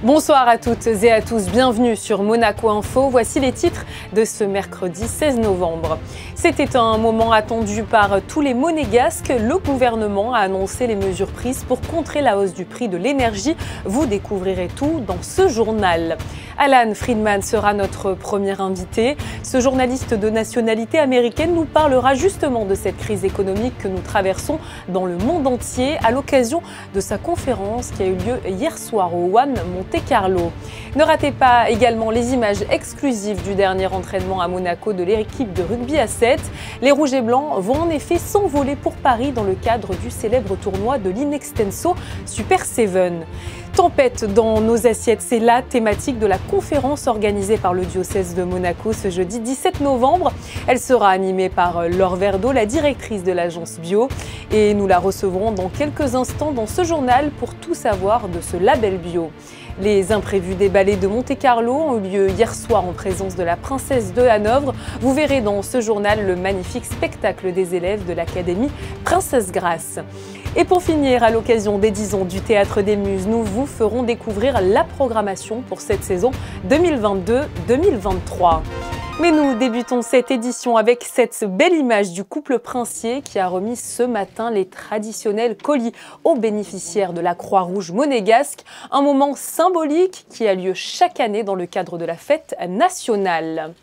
Bonsoir à toutes et à tous, bienvenue sur Monaco Info. Voici les titres de ce mercredi 16 novembre. C'était un moment attendu par tous les monégasques. Le gouvernement a annoncé les mesures prises pour contrer la hausse du prix de l'énergie. Vous découvrirez tout dans ce journal. Alan Friedman sera notre premier invité. Ce journaliste de nationalité américaine nous parlera justement de cette crise économique que nous traversons dans le monde entier à l'occasion de sa conférence qui a eu lieu hier soir au One Monte-Carlo. Ne ratez pas également les images exclusives du dernier entraînement à Monaco de l'équipe de rugby à 7. Les Rouges et Blancs vont en effet s'envoler pour Paris dans le cadre du célèbre tournoi de l'Inextenso Super 7. Tempête dans nos assiettes, c'est la thématique de la conférence organisée par le diocèse de Monaco ce jeudi 17 novembre. Elle sera animée par Laure Verdeau, la directrice de l'agence Bio. Et nous la recevrons dans quelques instants dans ce journal pour tout savoir de ce label Bio. Les imprévus des ballets de Monte-Carlo ont eu lieu hier soir en présence de la princesse de Hanovre. Vous verrez dans ce journal le magnifique spectacle des élèves de l'Académie Princesse Grace. Et pour finir, à l'occasion des 10 ans du Théâtre des Muses, nous vous ferons découvrir la programmation pour cette saison 2022-2023. Mais nous débutons cette édition avec cette belle image du couple princier qui a remis ce matin les traditionnels colis aux bénéficiaires de la Croix-Rouge monégasque. Un moment symbolique qui a lieu chaque année dans le cadre de la fête nationale.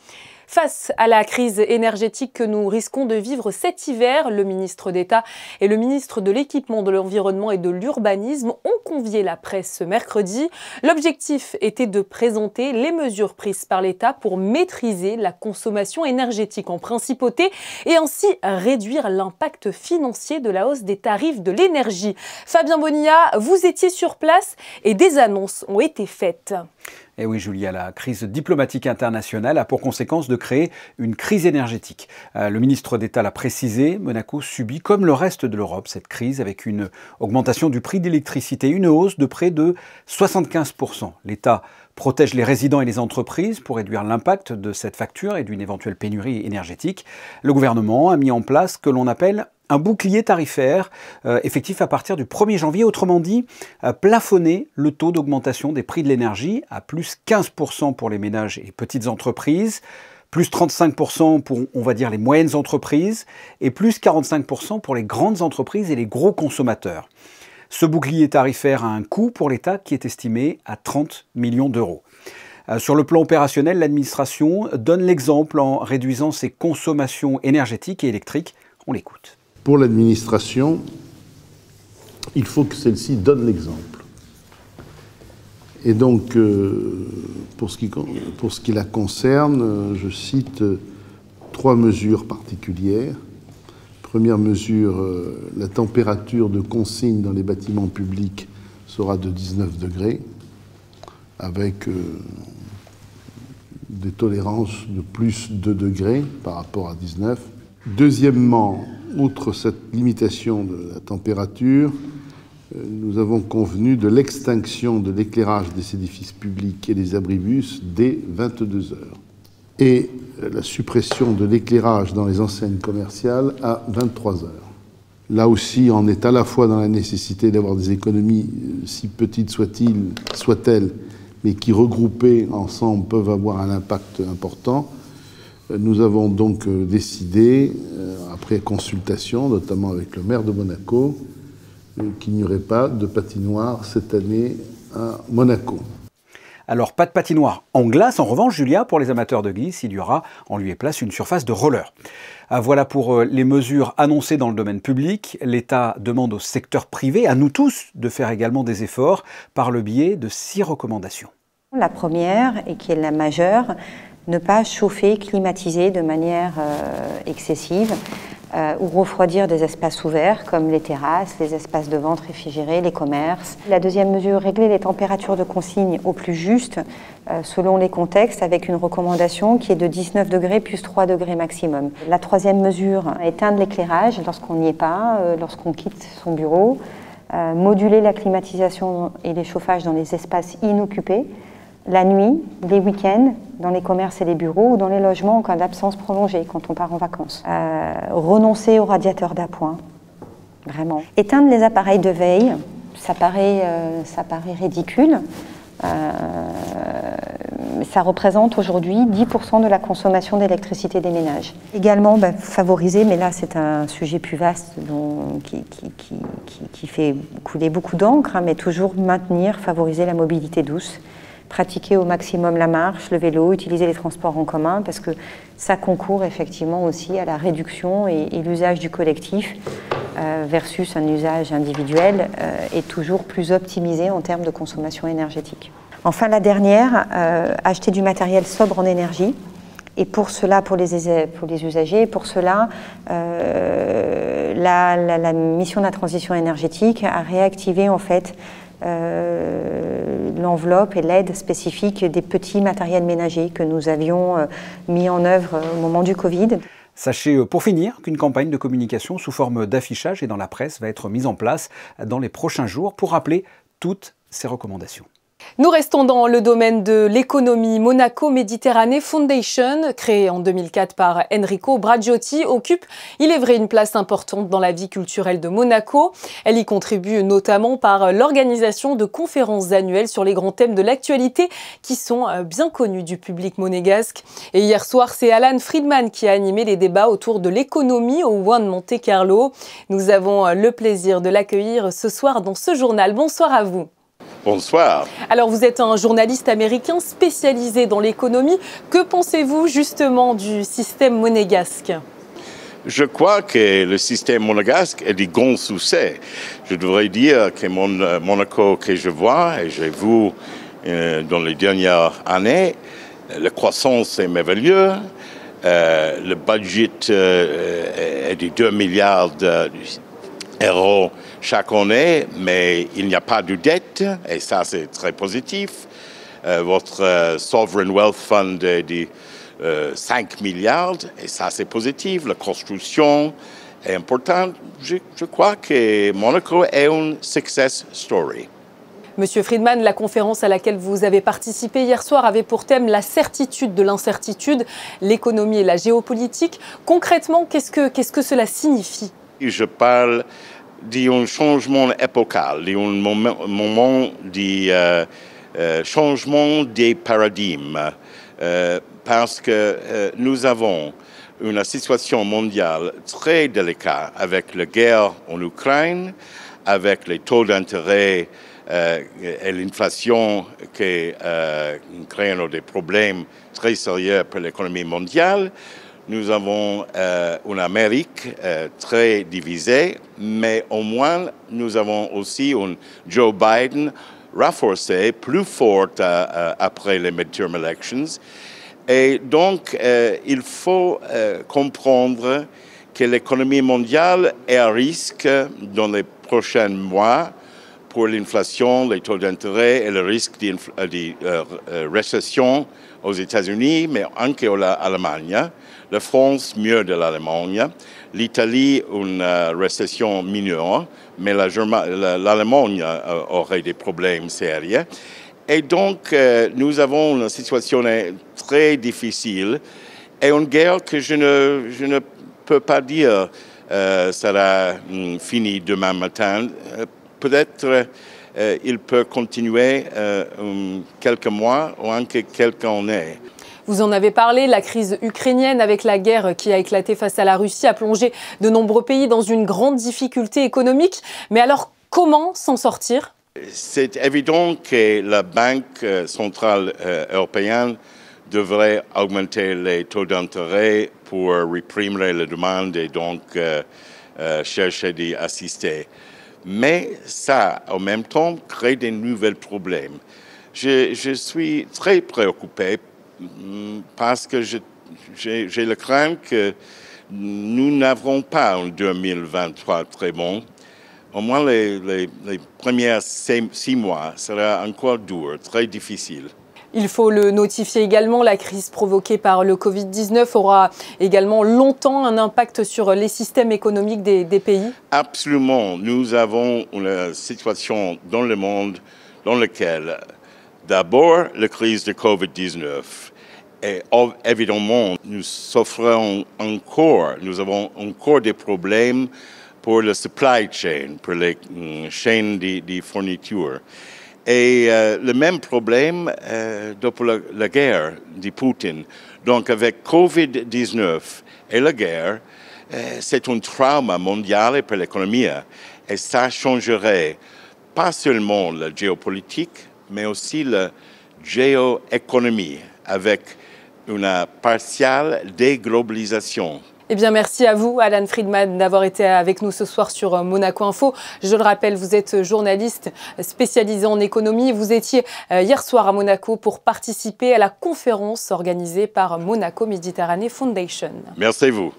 Face à la crise énergétique que nous risquons de vivre cet hiver, le ministre d'État et le ministre de l'Équipement, de l'Environnement et de l'Urbanisme ont convié la presse ce mercredi. L'objectif était de présenter les mesures prises par l'État pour maîtriser la consommation énergétique en principauté et ainsi réduire l'impact financier de la hausse des tarifs de l'énergie. Fabien Bonilla, vous étiez sur place et des annonces ont été faites. Et oui, Julia, la crise diplomatique internationale a pour conséquence de créer une crise énergétique. Le ministre d'État l'a précisé, Monaco subit, comme le reste de l'Europe, cette crise avec une augmentation du prix de l'électricité, une hausse de près de 75%. L'État protège les résidents et les entreprises pour réduire l'impact de cette facture et d'une éventuelle pénurie énergétique. Le gouvernement a mis en place ce que l'on appelle un bouclier tarifaire effectif à partir du 1er janvier, autrement dit, plafonner le taux d'augmentation des prix de l'énergie à plus 15% pour les ménages et petites entreprises, plus 35% pour, on va dire, les moyennes entreprises et plus 45% pour les grandes entreprises et les gros consommateurs. Ce bouclier tarifaire a un coût pour l'État qui est estimé à 30 millions d'euros. Sur le plan opérationnel, l'administration donne l'exemple en réduisant ses consommations énergétiques et électriques. On l'écoute. Pour l'administration, il faut que celle-ci donne l'exemple. Et donc, pour ce qui la concerne, je cite 3 mesures particulières. Première mesure, la température de consigne dans les bâtiments publics sera de 19 degrés, avec des tolérances de plus 2 degrés par rapport à 19. Deuxièmement, outre cette limitation de la température, nous avons convenu de l'extinction de l'éclairage des édifices publics et des abribus dès 22 heures et la suppression de l'éclairage dans les enseignes commerciales à 23 heures. Là aussi, on est à la fois dans la nécessité d'avoir des économies, si petites soient-elles, mais qui regroupées ensemble peuvent avoir un impact important. Nous avons donc décidé, après consultation, notamment avec le maire de Monaco, qu'il n'y aurait pas de patinoire cette année à Monaco. Alors, pas de patinoire en glace. En revanche, Julia, pour les amateurs de glisse, il y aura en lieu et place une surface de roller. Voilà pour les mesures annoncées dans le domaine public. L'État demande au secteur privé, à nous tous, de faire également des efforts par le biais de 6 recommandations. La première, et qui est la majeure, ne pas chauffer, climatiser de manière excessive ou refroidir des espaces ouverts comme les terrasses, les espaces de vente réfrigérés, les commerces. La deuxième mesure, régler les températures de consigne au plus juste selon les contextes avec une recommandation qui est de 19 degrés plus 3 degrés maximum. La troisième mesure, éteindre l'éclairage lorsqu'on n'y est pas, lorsqu'on quitte son bureau, moduler la climatisation et les chauffages dans les espaces inoccupés, la nuit, les week-ends, dans les commerces et les bureaux ou dans les logements en cas d'absence prolongée quand on part en vacances. Renoncer aux radiateurs d'appoint, vraiment. Éteindre les appareils de veille, ça paraît ridicule, Ça représente aujourd'hui 10% de la consommation d'électricité des ménages. Également, favoriser, mais là c'est un sujet plus vaste qui fait couler beaucoup d'encre, mais toujours maintenir, favoriser la mobilité douce, pratiquer au maximum la marche, le vélo, utiliser les transports en commun, parce que ça concourt effectivement aussi à la réduction et l'usage du collectif versus un usage individuel est toujours plus optimisé en termes de consommation énergétique. Enfin, la dernière, acheter du matériel sobre en énergie. Et pour cela, pour les usagers, pour cela, la mission de la transition énergétique a réactivé en fait l'enveloppe et l'aide spécifique des petits matériels ménagers que nous avions mis en œuvre au moment du Covid. Sachez pour finir qu'une campagne de communication sous forme d'affichage et dans la presse va être mise en place dans les prochains jours pour rappeler toutes ces recommandations. Nous restons dans le domaine de l'économie. Monaco Méditerranée Foundation, créée en 2004 par Enrico Bragiotti, occupe, il est vrai, une place importante dans la vie culturelle de Monaco. Elle y contribue notamment par l'organisation de conférences annuelles sur les grands thèmes de l'actualité qui sont bien connus du public monégasque. Et hier soir, c'est Alan Friedman qui a animé les débats autour de l'économie au One Monte Carlo. Nous avons le plaisir de l'accueillir ce soir dans ce journal. Bonsoir à vous. Bonsoir. Alors vous êtes un journaliste américain spécialisé dans l'économie. Que pensez-vous justement du système monégasque ? Je crois que le système monégasque est du grand succès. Je devrais dire que Monaco que je vois et j'ai vu dans les dernières années, la croissance est merveilleuse. Le budget est de 2 milliards d'euros chaque année, mais il n'y a pas de dette, et ça c'est très positif. Votre Sovereign Wealth Fund est de 5 milliards, et ça c'est positif. La construction est importante. Je crois que Monaco est une success story. Monsieur Friedman, la conférence à laquelle vous avez participé hier soir avait pour thème la certitude de l'incertitude, l'économie et la géopolitique. Concrètement, qu'est-ce que cela signifie ? Je parle d'un changement épocal, d'un moment de changement des paradigmes, parce que nous avons une situation mondiale très délicate avec la guerre en Ukraine, avec les taux d'intérêt et l'inflation qui créent des problèmes très sérieux pour l'économie mondiale. Nous avons une Amérique très divisée, mais au moins nous avons aussi un Joe Biden renforcé, plus fort après les midterm elections. Et donc, il faut comprendre que l'économie mondiale est à risque dans les prochains mois pour l'inflation, les taux d'intérêt et le risque de récession aux États-Unis, mais aussi en Allemagne. La France, mieux de l'Allemagne. L'Italie, une récession mineure, mais l'Allemagne aurait des problèmes sérieux. Et donc, nous avons une situation très difficile et une guerre que je ne peux pas dire sera finie demain matin. Peut-être il peut continuer quelques mois ou encore quelques années. Vous en avez parlé, la crise ukrainienne avec la guerre qui a éclaté face à la Russie a plongé de nombreux pays dans une grande difficulté économique. Mais alors, comment s'en sortir ? C'est évident que la Banque centrale européenne devrait augmenter les taux d'intérêt pour réprimer la demande et donc chercher d'assister. Mais ça, en même temps, crée de nouveaux problèmes. Je suis très préoccupé parce que j'ai le crainte que nous n'aurons pas en 2023 très bon. Au moins les premiers 6 mois sera encore dur, très difficile. Il faut le notifier également, la crise provoquée par le Covid-19 aura également longtemps un impact sur les systèmes économiques des pays. Absolument. Nous avons une situation dans le monde dans laquelle, d'abord, la crise de Covid-19. Et évidemment, nous souffrons encore, nous avons encore des problèmes pour le supply chain, pour les chaînes de fourniture. Et le même problème depuis la guerre de Poutine. Donc avec Covid-19 et la guerre, c'est un trauma mondial pour l'économie. Et ça changerait pas seulement la géopolitique, mais aussi la géoéconomie avec une partielle déglobalisation. Eh bien, merci à vous, Alan Friedman, d'avoir été avec nous ce soir sur Monaco Info. Je le rappelle, vous êtes journaliste spécialisé en économie. Vous étiez hier soir à Monaco pour participer à la conférence organisée par Monaco Méditerranée Foundation. Merci à vous.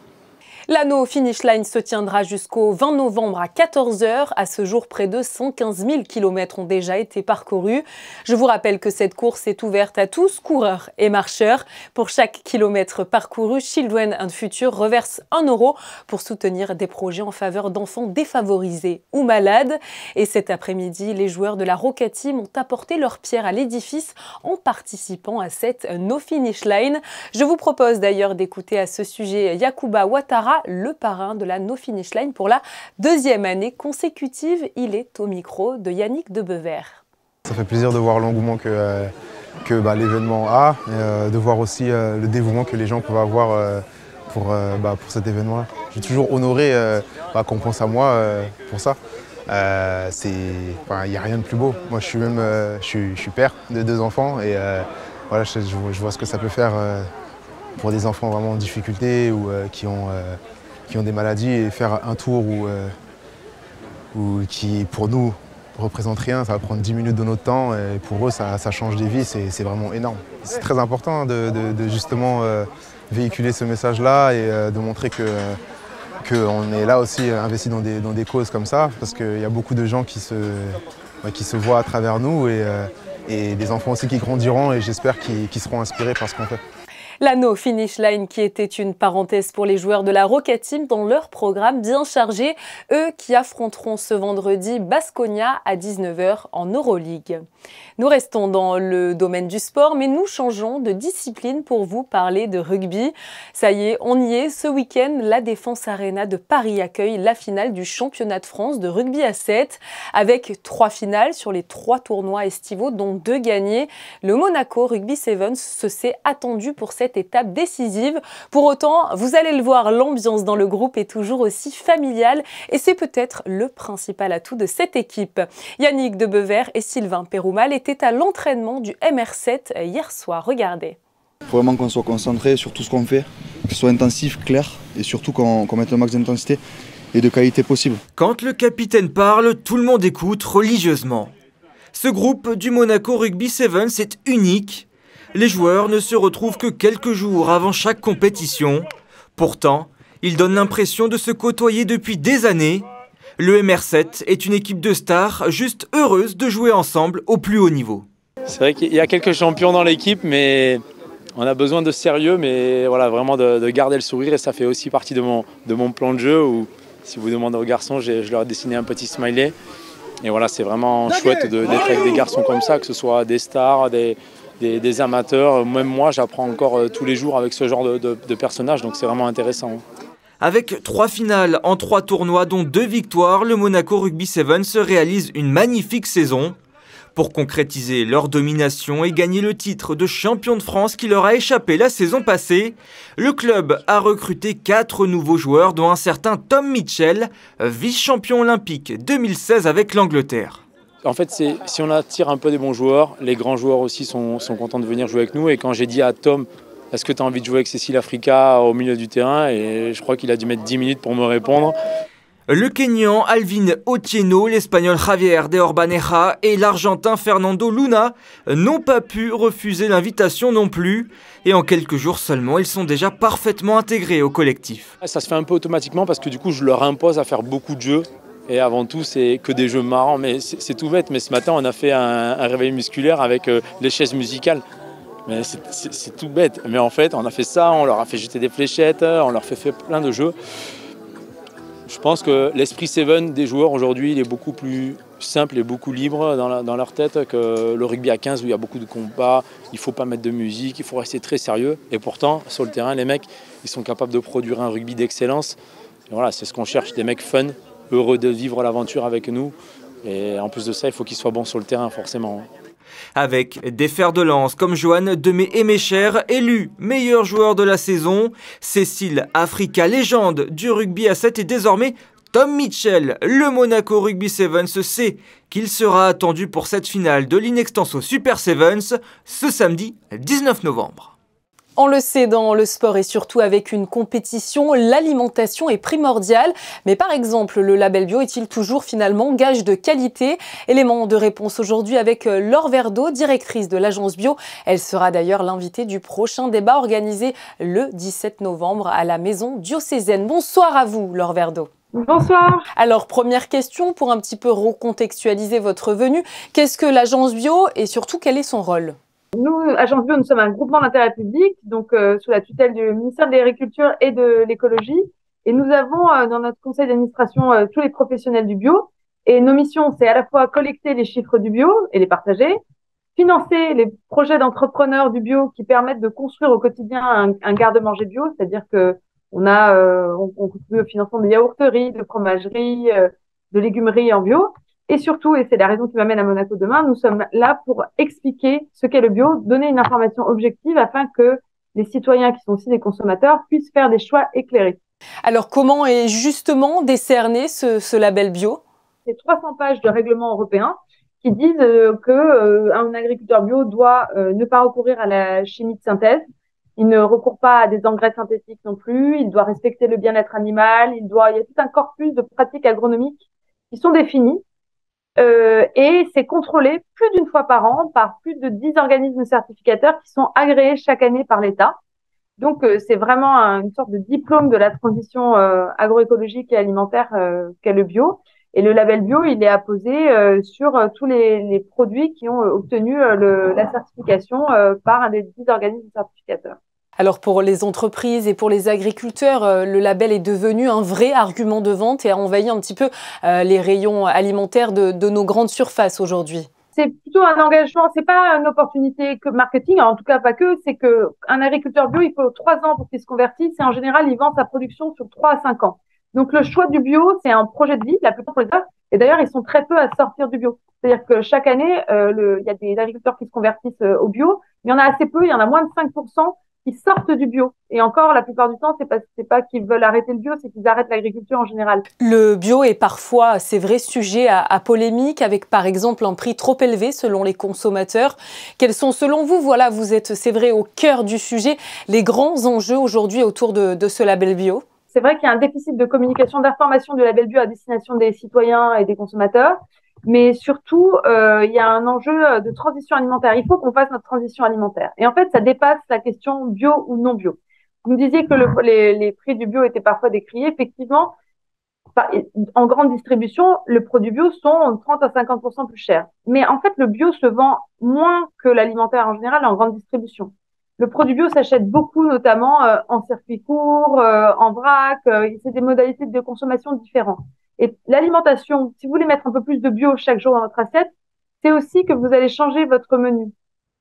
L'anneau Finish Line se tiendra jusqu'au 20 novembre à 14 h. À ce jour, près de 115 000 km ont déjà été parcourus. Je vous rappelle que cette course est ouverte à tous, coureurs et marcheurs. Pour chaque kilomètre parcouru, Children and Future reverse 1 € pour soutenir des projets en faveur d'enfants défavorisés ou malades. Et cet après-midi, les joueurs de la Roca Team ont apporté leur pierre à l'édifice en participant à cette No Finish Line. Je vous propose d'ailleurs d'écouter à ce sujet Yacouba Ouattara, le parrain de la No Finish Line pour la 2e année consécutive. Il est au micro de Yannick Debever. Ça fait plaisir de voir l'engouement que l'événement a, et de voir aussi le dévouement que les gens peuvent avoir pour cet événement-là. Je suis toujours honoré qu'on pense à moi pour ça. Il n'y a rien de plus beau. Moi, je suis père de 2 enfants et voilà, je vois ce que ça peut faire pour des enfants vraiment en difficulté ou qui ont des maladies, et faire un tour qui, pour nous, représente rien. Ça va prendre 10 minutes de notre temps et pour eux, ça change des vies. C'est vraiment énorme. C'est très important de justement véhiculer ce message-là et de montrer qu'on est là aussi investi dans des causes comme ça, parce qu'il y a beaucoup de gens qui se voient à travers nous et des enfants aussi qui grandiront, et j'espère qu'ils seront inspirés par ce qu'on fait. La No Finish Line qui était une parenthèse pour les joueurs de la Roca Team dans leur programme bien chargé, eux qui affronteront ce vendredi Baskonia à 19 h en Euroleague. Nous restons dans le domaine du sport, mais nous changeons de discipline pour vous parler de rugby. Ça y est, on y est. Ce week-end, la Défense Arena de Paris accueille la finale du championnat de France de rugby à 7, avec 3 finales sur les 3 tournois estivaux, dont 2 gagnés. Le Monaco Rugby Sevens se s'est attendu pour cette étape décisive. Pour autant, vous allez le voir, l'ambiance dans le groupe est toujours aussi familiale et c'est peut-être le principal atout de cette équipe. Yannick Debever et Sylvain Péroumal étaient à l'entraînement du MR7 hier soir. Regardez. Il faut vraiment qu'on soit concentré sur tout ce qu'on fait, que ce soit intensif, clair et surtout qu'on mette le max d'intensité et de qualité possible. Quand le capitaine parle, tout le monde écoute religieusement. Ce groupe du Monaco Rugby Sevens est unique. Les joueurs ne se retrouvent que quelques jours avant chaque compétition. Pourtant, ils donnent l'impression de se côtoyer depuis des années. Le MR7 est une équipe de stars juste heureuse de jouer ensemble au plus haut niveau. C'est vrai qu'il y a quelques champions dans l'équipe, mais on a besoin de sérieux, mais voilà, vraiment de garder le sourire, et ça fait aussi partie de mon plan de jeu où, si vous demandez aux garçons, je leur ai dessiné un petit smiley. Et voilà, c'est vraiment chouette d'être avec des garçons comme ça, que ce soit des stars, des amateurs. Même moi, j'apprends encore tous les jours avec ce genre de personnages, donc c'est vraiment intéressant. Avec 3 finales en 3 tournois, dont 2 victoires, le Monaco Rugby Sevens réalise une magnifique saison. Pour concrétiser leur domination et gagner le titre de champion de France qui leur a échappé la saison passée, le club a recruté 4 nouveaux joueurs, dont un certain Tom Mitchell, vice-champion olympique 2016 avec l'Angleterre. En fait, si on attire un peu des bons joueurs, les grands joueurs aussi sont contents de venir jouer avec nous. Et quand j'ai dit à Tom, est-ce que tu as envie de jouer avec Cécile Africa au milieu du terrain, et je crois qu'il a dû mettre 10 minutes pour me répondre. Le Kényan Alvin Otieno, l'Espagnol Javier de Orbaneja et l'Argentin Fernando Luna n'ont pas pu refuser l'invitation non plus. Et en quelques jours seulement, ils sont déjà parfaitement intégrés au collectif. Ça se fait un peu automatiquement parce que du coup, je leur impose à faire beaucoup de jeux. Et avant tout, c'est que des jeux marrants, mais c'est tout bête. Mais ce matin, on a fait un réveil musculaire avec les chaises musicales. Mais c'est tout bête. Mais en fait, on a fait ça, on leur a fait jeter des fléchettes, on leur fait plein de jeux. Je pense que l'esprit Seven des joueurs aujourd'hui, il est beaucoup plus simple et beaucoup libre dans leur tête que le rugby à 15 où il y a beaucoup de combats, il ne faut pas mettre de musique, il faut rester très sérieux. Et pourtant, sur le terrain, les mecs, ils sont capables de produire un rugby d'excellence. Et voilà, c'est ce qu'on cherche, des mecs fun, heureux de vivre l'aventure avec nous Et en plus de ça, il faut qu'il soit bon sur le terrain, forcément. Avec des fers de lance comme Johan Demé-Emecher, élu meilleur joueur de la saison, Cécile Africa, légende du rugby à 7 et désormais Tom Mitchell, le Monaco Rugby Sevens, sait qu'il sera attendu pour cette finale de l'Inextenso Super Sevens ce samedi 19 novembre. On le sait, dans le sport et surtout avec une compétition, l'alimentation est primordiale. Mais par exemple, le label bio est-il toujours finalement gage de qualité? Élément de réponse aujourd'hui avec Laure Verdeau, directrice de l'agence bio. Elle sera d'ailleurs l'invitée du prochain débat organisé le 17 novembre à la maison diocésaine. Bonsoir à vous, Laure Verdeau. Bonsoir. Alors, première question pour un petit peu recontextualiser votre venue. Qu'est-ce que l'agence bio et surtout quel est son rôle? Nous, Agence Bio, nous sommes un groupement d'intérêt public, donc sous la tutelle du ministère de l'Agriculture et de l'Écologie. Et nous avons dans notre conseil d'administration tous les professionnels du bio. Et nos missions, c'est à la fois collecter les chiffres du bio et les partager, financer les projets d'entrepreneurs du bio qui permettent de construire au quotidien un garde-manger bio, c'est-à-dire que on contribue au financement de yaourteries, de fromageries, de légumeries en bio. Et surtout, et c'est la raison qui m'amène à Monaco demain, nous sommes là pour expliquer ce qu'est le bio, donner une information objective afin que les citoyens qui sont aussi des consommateurs puissent faire des choix éclairés. Alors, comment est justement décerné ce label bio? C'est 300 pages de règlement européen qui disent qu'un agriculteur bio doit ne pas recourir à la chimie de synthèse. Il ne recourt pas à des engrais synthétiques non plus. Il doit respecter le bien-être animal. Il y a tout un corpus de pratiques agronomiques qui sont définies. Et c'est contrôlé plus d'une fois par an par plus de 10 organismes certificateurs qui sont agréés chaque année par l'État. Donc, c'est vraiment une sorte de diplôme de la transition agroécologique et alimentaire qu'est le bio. Et le label bio, il est apposé sur tous les produits qui ont obtenu la certification par un des 10 organismes certificateurs. Alors pour les entreprises et pour les agriculteurs, le label est devenu un vrai argument de vente et a envahi un petit peu les rayons alimentaires de nos grandes surfaces aujourd'hui. C'est plutôt un engagement, c'est pas une opportunité que marketing, en tout cas pas que, c'est que un agriculteur bio, il faut 3 ans pour qu'il se convertisse et en général, il vend sa production sur 3 à 5 ans. Donc le choix du bio, c'est un projet de vie, la plupart pour les agriculteurs, et d'ailleurs, ils sont très peu à sortir du bio. C'est-à-dire que chaque année, il y a des agriculteurs qui se convertissent au bio, il y en a assez peu, il y en a moins de 5% qui sortent du bio. Et encore, la plupart du temps, c'est pas qu'ils veulent arrêter le bio, c'est qu'ils arrêtent l'agriculture en général. Le bio est parfois, c'est vrai, sujet à polémique, avec par exemple un prix trop élevé selon les consommateurs. Quels sont, selon vous, voilà, vous êtes, c'est vrai, au cœur du sujet, les grands enjeux aujourd'hui autour de ce label bio? C'est vrai qu'il y a un déficit de communication, d'information du label bio à destination des citoyens et des consommateurs. Mais surtout, il y a un enjeu de transition alimentaire. Il faut qu'on fasse notre transition alimentaire. Et en fait, ça dépasse la question bio ou non bio. Vous me disiez que les prix du bio étaient parfois décriés. Effectivement, en grande distribution, le produit bio sont 30 à 50% plus chers. Mais en fait, le bio se vend moins que l'alimentaire en général en grande distribution. Le produit bio s'achète beaucoup, notamment en circuit court, en vrac. C'est des modalités de consommation différentes. Et l'alimentation, si vous voulez mettre un peu plus de bio chaque jour dans votre assiette, c'est aussi que vous allez changer votre menu.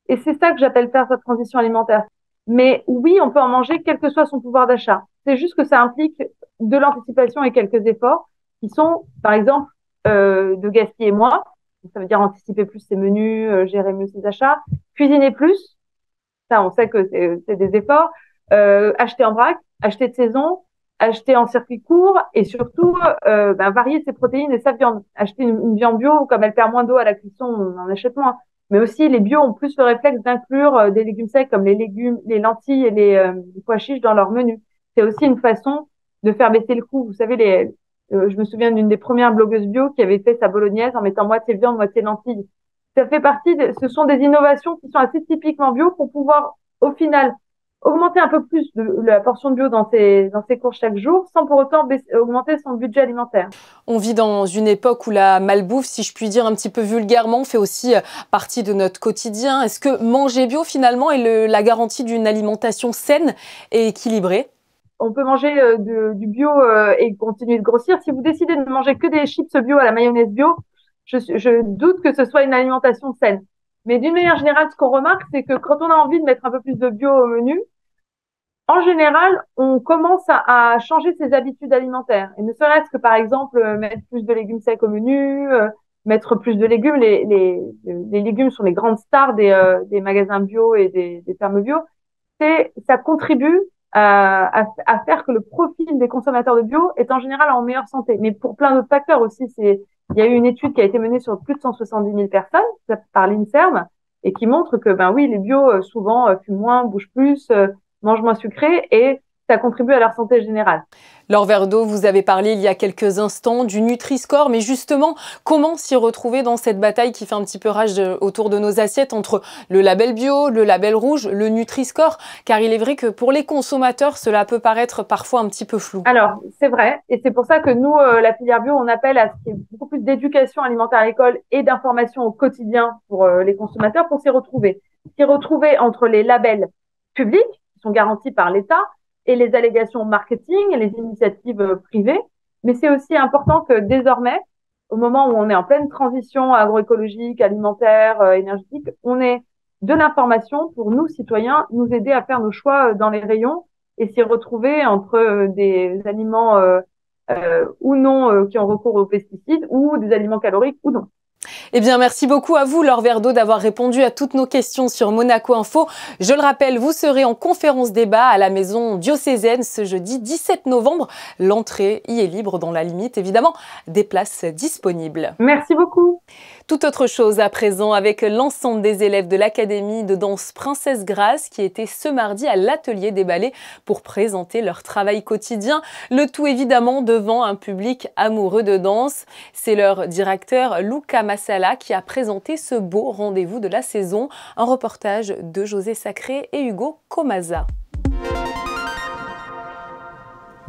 Et c'est ça que j'appelle faire sa transition alimentaire. Mais oui, on peut en manger quel que soit son pouvoir d'achat. C'est juste que ça implique de l'anticipation et quelques efforts qui sont, par exemple, de gaspiller moins. Ça veut dire anticiper plus ses menus, gérer mieux ses achats, cuisiner plus. Ça, on sait que c'est des efforts. Acheter en vrac, acheter de saison, acheter en circuit court et surtout varier ses protéines et sa viande. Acheter une viande bio, comme elle perd moins d'eau à la cuisson, on en achète moins. Mais aussi, les bio ont plus le réflexe d'inclure des légumes secs comme les légumes, les lentilles et les pois chiches dans leur menu. C'est aussi une façon de faire baisser le coût. Vous savez, je me souviens d'une des premières blogueuses bio qui avait fait sa bolognaise en mettant moitié viande, moitié lentilles. Ça fait partie ce sont des innovations qui sont assez typiquement bio pour pouvoir, au final, augmenter un peu plus la portion de bio dans ses courses chaque jour, sans pour autant augmenter son budget alimentaire. On vit dans une époque où la malbouffe, si je puis dire un petit peu vulgairement, fait aussi partie de notre quotidien. Est-ce que manger bio, finalement, est la garantie d'une alimentation saine et équilibrée? On peut manger du bio et continuer de grossir. Si vous décidez de ne manger que des chips bio à la mayonnaise bio, je doute que ce soit une alimentation saine. Mais d'une manière générale, ce qu'on remarque, c'est que quand on a envie de mettre un peu plus de bio au menu, en général, on commence à changer ses habitudes alimentaires. Et ne serait-ce que, par exemple, mettre plus de légumes secs au menu, mettre plus de légumes. Les légumes sont les grandes stars des magasins bio et des fermes bio. Ça contribue à faire que le profil des consommateurs de bio est en général en meilleure santé. Mais pour plein d'autres facteurs aussi, il y a eu une étude qui a été menée sur plus de 170 000 personnes par l'INSERM et qui montre que, ben oui, les bio souvent fument moins, bougent plus, mangent moins sucré et ça contribue à leur santé générale. Laure Verdeau, vous avez parlé il y a quelques instants du Nutri-Score, mais justement, comment s'y retrouver dans cette bataille qui fait un petit peu rage autour de nos assiettes entre le label bio, le label rouge, le Nutri-Score? Car il est vrai que pour les consommateurs, cela peut paraître parfois un petit peu flou. Alors, c'est vrai, et c'est pour ça que nous, la filière bio, on appelle à ce qu'il y ait beaucoup plus d'éducation alimentaire à l'école et d'information au quotidien pour les consommateurs pour s'y retrouver. S'y retrouver entre les labels publics, qui sont garantis par l'État, et les allégations marketing et les initiatives privées. Mais c'est aussi important que désormais, au moment où on est en pleine transition agroécologique, alimentaire, énergétique, on ait de l'information pour nous, citoyens, nous aider à faire nos choix dans les rayons et s'y retrouver entre des aliments ou non qui ont recours aux pesticides ou des aliments caloriques ou non. Eh bien, merci beaucoup à vous, Laure Verdeau, d'avoir répondu à toutes nos questions sur Monaco Info. Je le rappelle, vous serez en conférence débat à la maison diocésaine ce jeudi 17 novembre. L'entrée y est libre dans la limite, évidemment, des places disponibles. Merci beaucoup. Tout autre chose à présent avec l'ensemble des élèves de l'Académie de danse Princesse Grace qui étaient ce mardi à l'atelier des ballets pour présenter leur travail quotidien. Le tout évidemment devant un public amoureux de danse. C'est leur directeur Luca Massala qui a présenté ce beau rendez-vous de la saison. Un reportage de José Sacré et Hugo Comaza.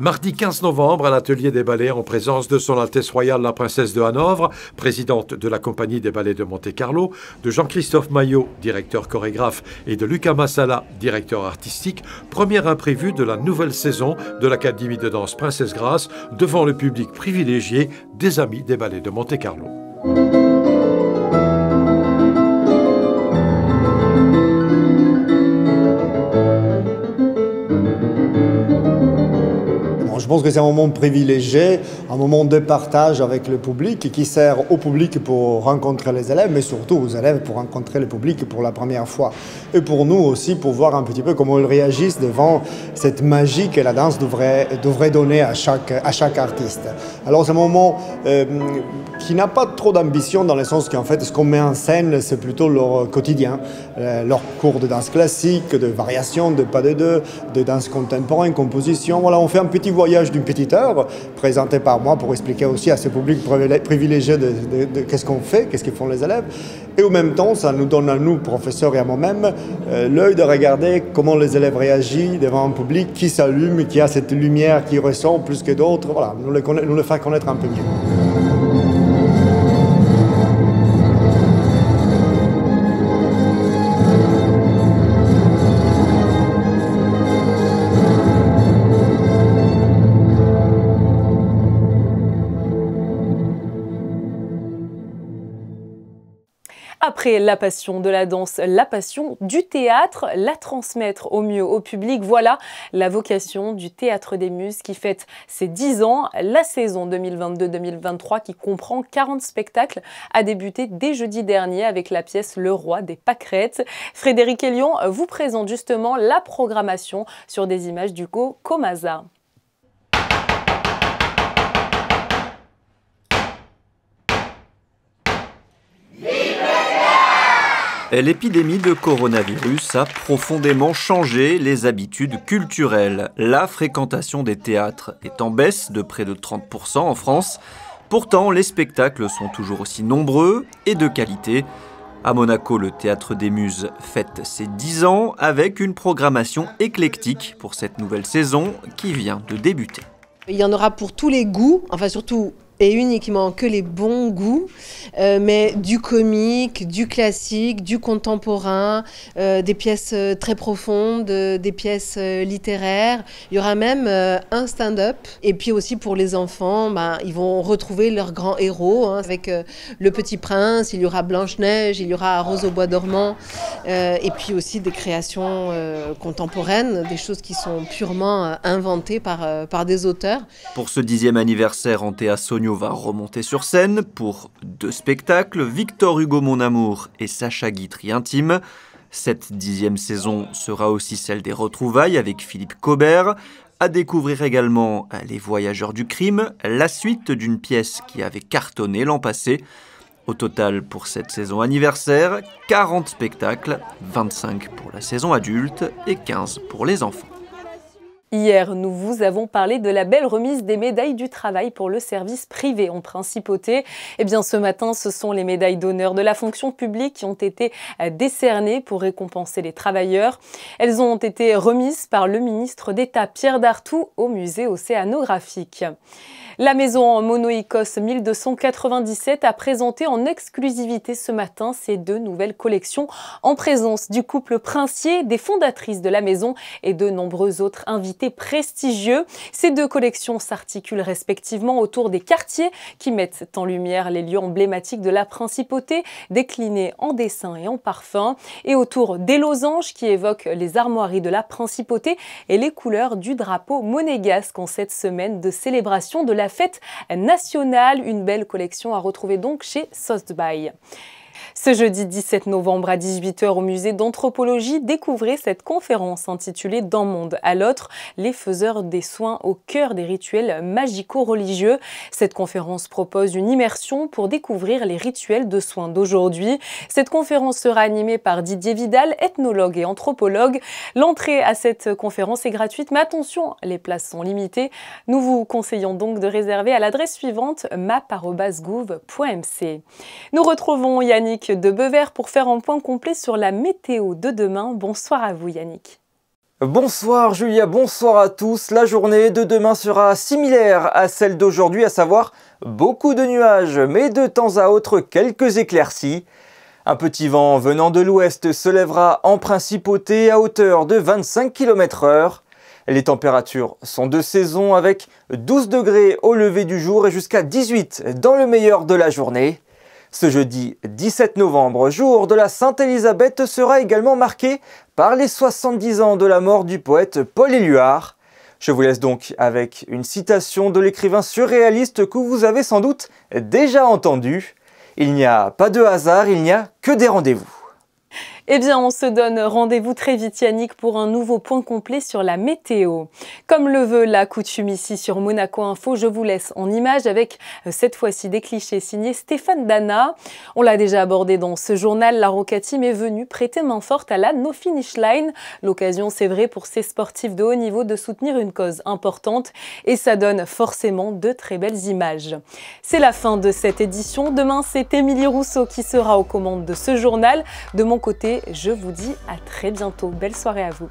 Mardi 15 novembre, à l'atelier des ballets, en présence de Son Altesse Royale la Princesse de Hanovre, présidente de la Compagnie des Ballets de Monte-Carlo, de Jean-Christophe Maillot, directeur chorégraphe, et de Luca Massala, directeur artistique, première imprévue de la nouvelle saison de l'Académie de danse Princesse Grace, devant le public privilégié des Amis des Ballets de Monte-Carlo. Je pense que c'est un moment privilégié, un moment de partage avec le public qui sert au public pour rencontrer les élèves, mais surtout aux élèves pour rencontrer le public pour la première fois. Et pour nous aussi, pour voir un petit peu comment ils réagissent devant cette magie que la danse devrait donner à chaque artiste. Alors c'est un moment qui n'a pas trop d'ambition dans le sens qu'en fait, ce qu'on met en scène, c'est plutôt leur quotidien, leur cours de danse classique, de variation, de pas de deux, de danse contemporaine, composition. Voilà, on fait un petit voyage d'une petite heure, présenté par moi pour expliquer aussi à ce public privilégié de qu'est-ce qu'on fait, qu'est-ce qu'ils font les élèves. Et en même temps, ça nous donne à nous, professeurs et à moi-même, l'œil de regarder comment les élèves réagissent devant un public qui s'allume, qui a cette lumière qui ressort plus que d'autres. Voilà, nous le faire connaître un peu mieux. Après la passion de la danse, la passion du théâtre, la transmettre au mieux au public, voilà la vocation du Théâtre des Muses qui fête ses 10 ans. La saison 2022-2023 qui comprend 40 spectacles a débuté dès jeudi dernier avec la pièce Le Roi des Pâquerettes. Frédéric Elion vous présente justement la programmation sur des images d'Hugo Comaza. L'épidémie de coronavirus a profondément changé les habitudes culturelles. La fréquentation des théâtres est en baisse de près de 30% en France. Pourtant, les spectacles sont toujours aussi nombreux et de qualité. À Monaco, le Théâtre des Muses fête ses 10 ans avec une programmation éclectique pour cette nouvelle saison qui vient de débuter. Il y en aura pour tous les goûts, enfin surtout et uniquement que les bons goûts, mais du comique, du classique, du contemporain, des pièces très profondes, des pièces littéraires. Il y aura même un stand-up. Et puis aussi pour les enfants, ils vont retrouver leurs grands héros, avec Le Petit Prince, il y aura Blanche-Neige, il y aura Rose au bois dormant, et puis aussi des créations contemporaines, des choses qui sont purement inventées par des auteurs. Pour ce 10e anniversaire en Théâtre Sogno Jugnot va remonter sur scène pour 2 spectacles, Victor Hugo Mon Amour et Sacha Guitry Intime. Cette 10e saison sera aussi celle des retrouvailles avec Philippe Cobert. À découvrir également Les Voyageurs du crime, la suite d'une pièce qui avait cartonné l'an passé. Au total, pour cette saison anniversaire, 40 spectacles, 25 pour la saison adulte et 15 pour les enfants. Hier, nous vous avons parlé de la belle remise des médailles du travail pour le service privé en principauté. Eh bien, ce matin, ce sont les médailles d'honneur de la fonction publique qui ont été décernées pour récompenser les travailleurs. Elles ont été remises par le ministre d'État Pierre Dartout au musée océanographique. La maison Monoikos 1297 a présenté en exclusivité ce matin ses 2 nouvelles collections en présence du couple princier, des fondatrices de la maison et de nombreux autres invités prestigieux. Ces 2 collections s'articulent respectivement autour des quartiers qui mettent en lumière les lieux emblématiques de la principauté, déclinés en dessins et en parfums, et autour des losanges qui évoquent les armoiries de la principauté et les couleurs du drapeau monégasque en cette semaine de célébration de la fête nationale. Une belle collection à retrouver donc chez Sotheby's. Ce jeudi 17 novembre à 18h au musée d'anthropologie, découvrez cette conférence intitulée « D'un monde à l'autre, les faiseurs des soins au cœur des rituels magico-religieux ». Cette conférence propose une immersion pour découvrir les rituels de soins d'aujourd'hui. Cette conférence sera animée par Didier Vidal, ethnologue et anthropologue. L'entrée à cette conférence est gratuite, mais attention, les places sont limitées. Nous vous conseillons donc de réserver à l'adresse suivante map@gouv.mc. Nous retrouvons Yannick de Beuvert pour faire un point complet sur la météo de demain. Bonsoir à vous Yannick. Bonsoir Julia, bonsoir à tous. La journée de demain sera similaire à celle d'aujourd'hui, à savoir beaucoup de nuages, mais de temps à autre quelques éclaircies. Un petit vent venant de l'ouest se lèvera en principauté à hauteur de 25 km/h. Les températures sont de saison avec 12 degrés au lever du jour et jusqu'à 18 dans le meilleur de la journée. Ce jeudi 17 novembre, jour de la Sainte-Élisabeth, sera également marqué par les 70 ans de la mort du poète Paul Éluard. Je vous laisse donc avec une citation de l'écrivain surréaliste que vous avez sans doute déjà entendue. Il n'y a pas de hasard, il n'y a que des rendez-vous. Eh bien, on se donne rendez-vous très vite, Yannick, pour un nouveau point complet sur la météo. Comme le veut la coutume ici sur Monaco Info, je vous laisse en images avec cette fois-ci des clichés signés Stéphane Dana. On l'a déjà abordé dans ce journal, la Roca Team est venue prêter main forte à la No Finish Line. L'occasion, c'est vrai, pour ces sportifs de haut niveau de soutenir une cause importante et ça donne forcément de très belles images. C'est la fin de cette édition. Demain, c'est Émilie Rousseau qui sera aux commandes de ce journal. De mon côté, je vous dis à très bientôt. Belle soirée à vous.